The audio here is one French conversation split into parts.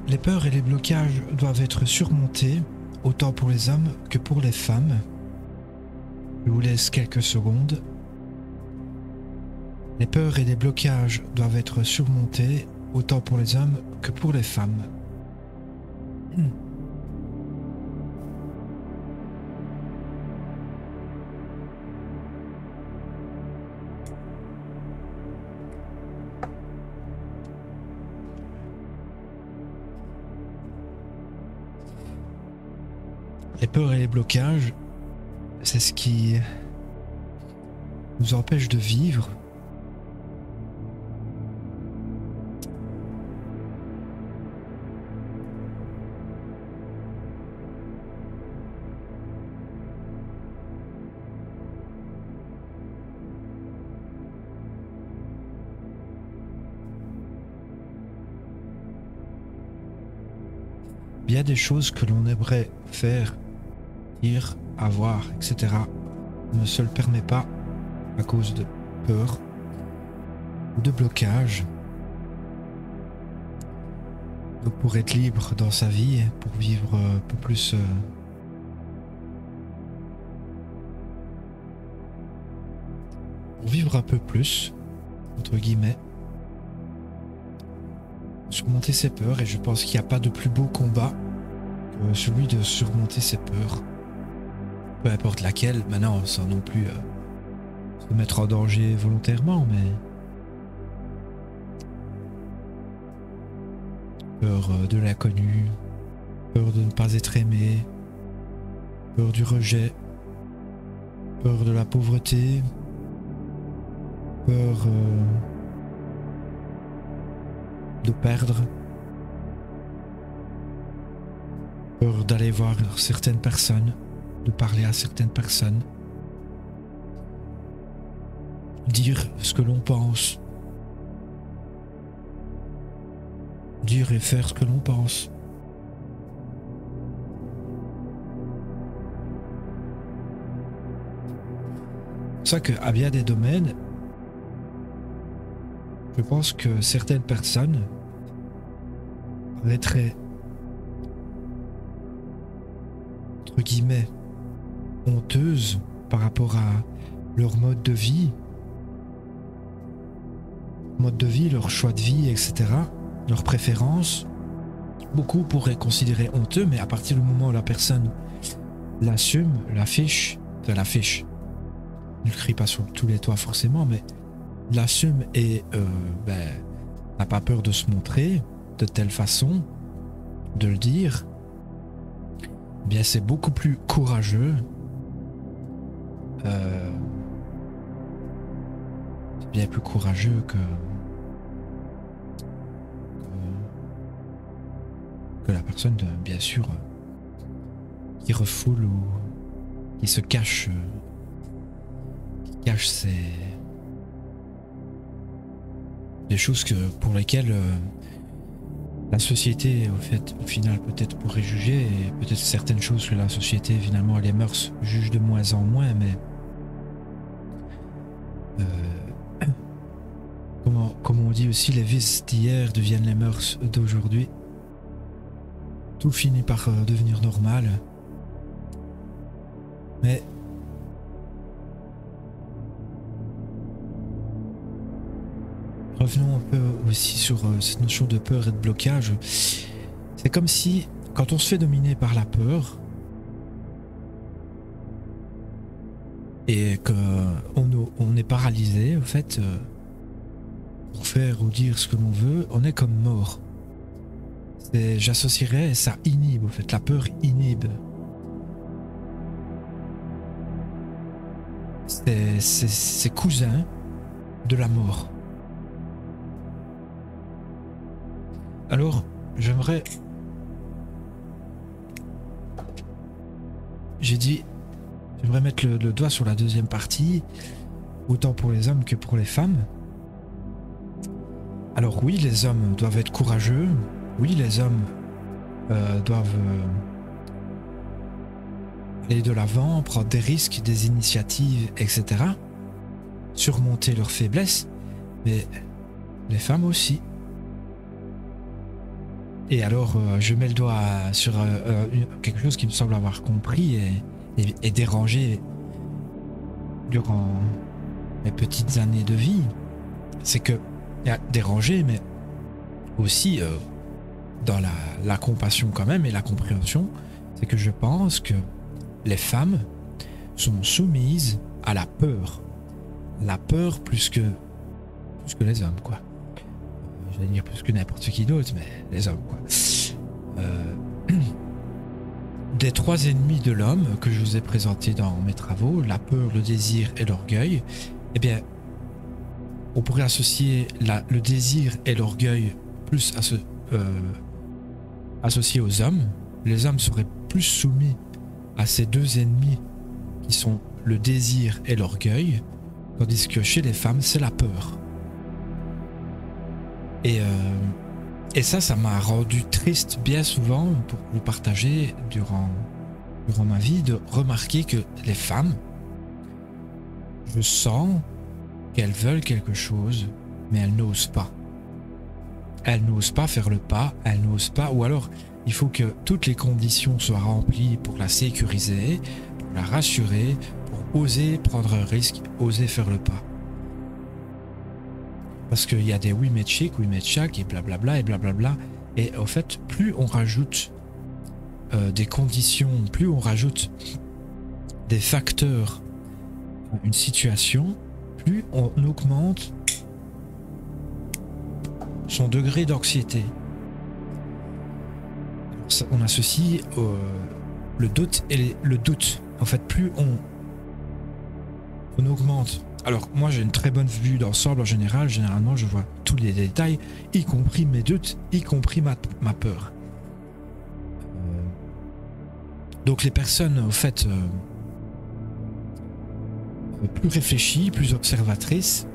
Les peurs et les blocages doivent être surmontés, autant pour les hommes que pour les femmes. Je vous laisse quelques secondes. Les peurs et les blocages doivent être surmontés, autant pour les hommes que pour les femmes. Les peurs et les blocages, c'est ce qui nous empêche de vivre. Bien des choses que l'on aimerait faire, dire, avoir, etc. ne se le permet pas à cause de peur ou de blocage. Donc pour être libre dans sa vie, pour vivre un peu plus pour vivre un peu plus, entre guillemets, surmonter ses peurs, et je pense qu'il n'y a pas de plus beau combat que celui de surmonter ses peurs, peu importe laquelle, maintenant sans non plus se mettre en danger volontairement, mais peur de l'inconnu, peur de ne pas être aimé, peur du rejet, peur de la pauvreté, peur de perdre, peur d'aller voir certaines personnes, de parler à certaines personnes, dire ce que l'on pense, dire et faire ce que l'on pense. C'est ça qu'à bien des domaines, je pense que certaines personnes paraîtraient, entre guillemets, honteuses par rapport à leur mode de vie, leur choix de vie, etc., leurs préférences. Beaucoup pourraient considérer honteux, mais à partir du moment où la personne l'assume, l'affiche, ne le crie pas sur tous les toits forcément, mais l'assume et n'a pas peur de se montrer de telle façon, de le dire, eh bien c'est beaucoup plus courageux. C'est bien plus courageux que la personne, bien sûr, qui refoule ou qui se cache, des choses pour lesquelles la société, au final, peut-être pourrait juger, et peut-être certaines choses que la société, finalement, les mœurs jugent de moins en moins, mais comme on dit aussi, les vices d'hier deviennent les mœurs d'aujourd'hui. Tout finit par devenir normal. Mais revenons un peu aussi sur cette notion de peur et de blocage. C'est comme si, quand on se fait dominer par la peur, et qu'on est paralysé, en fait, pour faire ou dire ce que l'on veut, on est comme mort. J'associerais, ça inhibe, en fait, la peur inhibe. C'est cousin de la mort. Alors, j'aimerais mettre le doigt sur la deuxième partie, autant pour les hommes que pour les femmes. Alors oui, les hommes doivent être courageux. Oui, les hommes doivent aller de l'avant, prendre des risques, des initiatives, etc. Surmonter leurs faiblesses. Mais les femmes aussi. Et alors, je mets le doigt sur quelque chose qui me semble avoir compris et dérangé durant mes petites années de vie. C'est que, dérangé, mais aussi dans la compassion quand même et la compréhension, c'est que je pense que les femmes sont soumises à la peur. La peur plus que les hommes, quoi. J'allais dire plus que n'importe qui d'autre, mais les hommes, quoi. Des 3 ennemis de l'homme que je vous ai présentés dans mes travaux, la peur, le désir et l'orgueil, eh bien, on pourrait associer le désir et l'orgueil plus associés aux hommes. Les hommes seraient plus soumis à ces 2 ennemis qui sont le désir et l'orgueil, tandis que chez les femmes, c'est la peur. Et ça m'a rendu triste bien souvent pour vous partager durant ma vie de remarquer que les femmes, je sens qu'elles veulent quelque chose, mais elles n'osent pas. Elles n'osent pas faire le pas, elles n'osent pas, ou alors il faut que toutes les conditions soient remplies pour la sécuriser, pour la rassurer, pour oser prendre un risque, oser faire le pas. Parce qu'il y a des oui mais chic, oui mais chac et blablabla et blablabla. Et en fait, plus on rajoute des conditions, plus on rajoute des facteurs à une situation, plus on augmente son degré d'anxiété. On associe le doute et le doute. En fait, plus on augmente. Alors moi j'ai une très bonne vue d'ensemble en général. Généralement je vois tous les détails, y compris mes doutes, y compris ma peur. Donc les personnes en fait plus réfléchies, plus observatrices,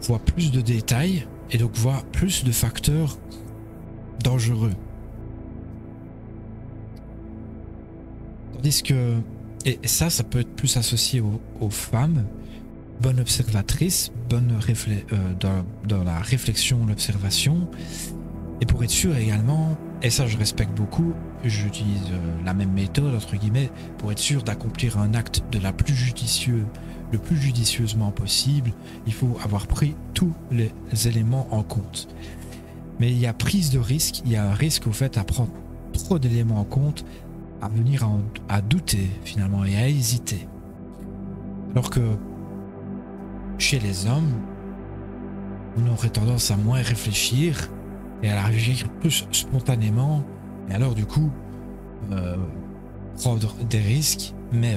voient plus de détails et donc voient plus de facteurs dangereux. Tandis que et ça peut être plus associé aux femmes, bonnes observatrices, dans la réflexion, l'observation. Et pour être sûr également, et ça je respecte beaucoup, j'utilise la même méthode, entre guillemets, pour être sûr d'accomplir un acte le plus judicieusement possible, il faut avoir pris tous les éléments en compte. Mais il y a prise de risque, il y a un risque au fait à prendre trop d'éléments en compte, à venir à douter finalement et à hésiter. Alors que chez les hommes, on aurait tendance à moins réfléchir et à réagir plus spontanément et alors du coup prendre des risques, mais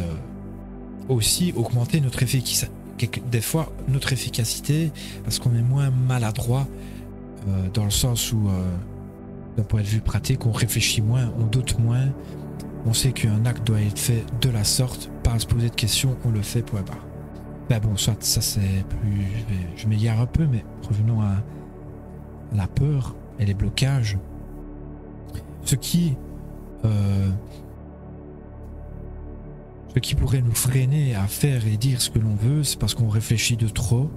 aussi augmenter notre efficacité. Des fois notre efficacité parce qu'on est moins maladroit dans le sens où d'un point de vue pratique on réfléchit moins, on doute moins. On sait qu'un acte doit être fait de la sorte, pas à se poser de questions, on le fait, point barre. Ben bon, soit ça c'est plus... Je m'égare un peu, mais revenons à la peur et les blocages. Ce qui pourrait nous freiner à faire et dire ce que l'on veut, c'est parce qu'on réfléchit de trop,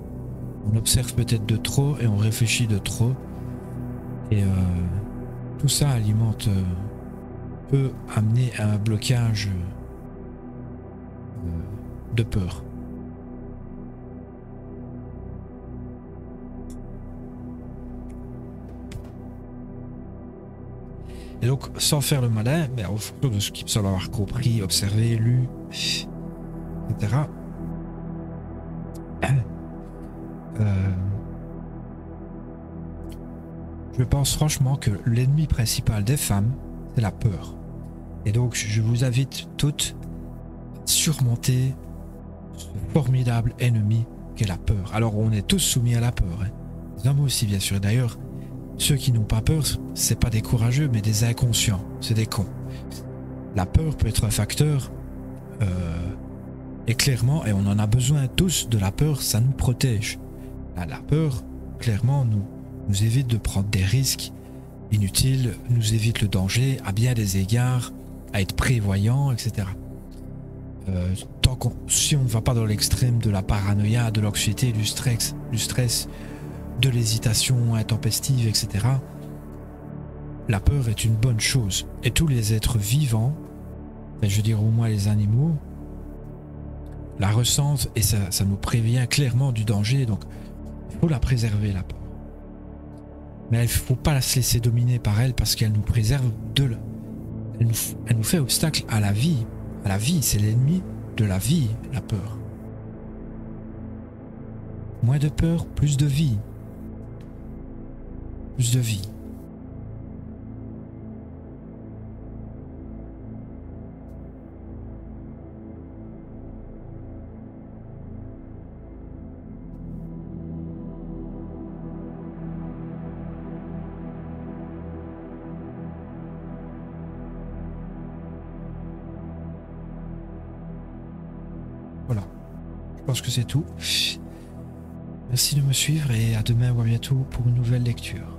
on observe peut-être de trop et on réfléchit de trop. Et tout ça alimente... peut amener à un blocage de peur. Et donc, sans faire le malin, mais au fond de ce qu'il me semble avoir compris, observé, lu, etc., je pense franchement que l'ennemi principal des femmes, c'est la peur. Et donc, je vous invite toutes à surmonter ce formidable ennemi qu'est la peur. Alors, on est tous soumis à la peur. Hein. Les hommes aussi, bien sûr. D'ailleurs, ceux qui n'ont pas peur, c'est pas des courageux, mais des inconscients. C'est des cons. La peur peut être un facteur, et clairement, et on en a besoin tous de la peur, ça nous protège. La peur, clairement, nous évite de prendre des risques inutiles, nous évite le danger à bien des égards, à être prévoyant, etc. Si on ne va pas dans l'extrême de la paranoïa, de l'anxiété, du stress, de l'hésitation intempestive, etc. La peur est une bonne chose. Et tous les êtres vivants, enfin, je veux dire au moins les animaux, la ressentent et ça nous prévient clairement du danger. Donc il faut la préserver, la peur. Mais il ne faut pas se laisser dominer par elle parce qu'elle nous préserve elle nous fait obstacle à la vie. À la vie, c'est l'ennemi de la vie, la peur. Moins de peur, plus de vie. Plus de vie. Voilà. Je pense que c'est tout. Merci de me suivre et à demain ou à bientôt pour une nouvelle lecture.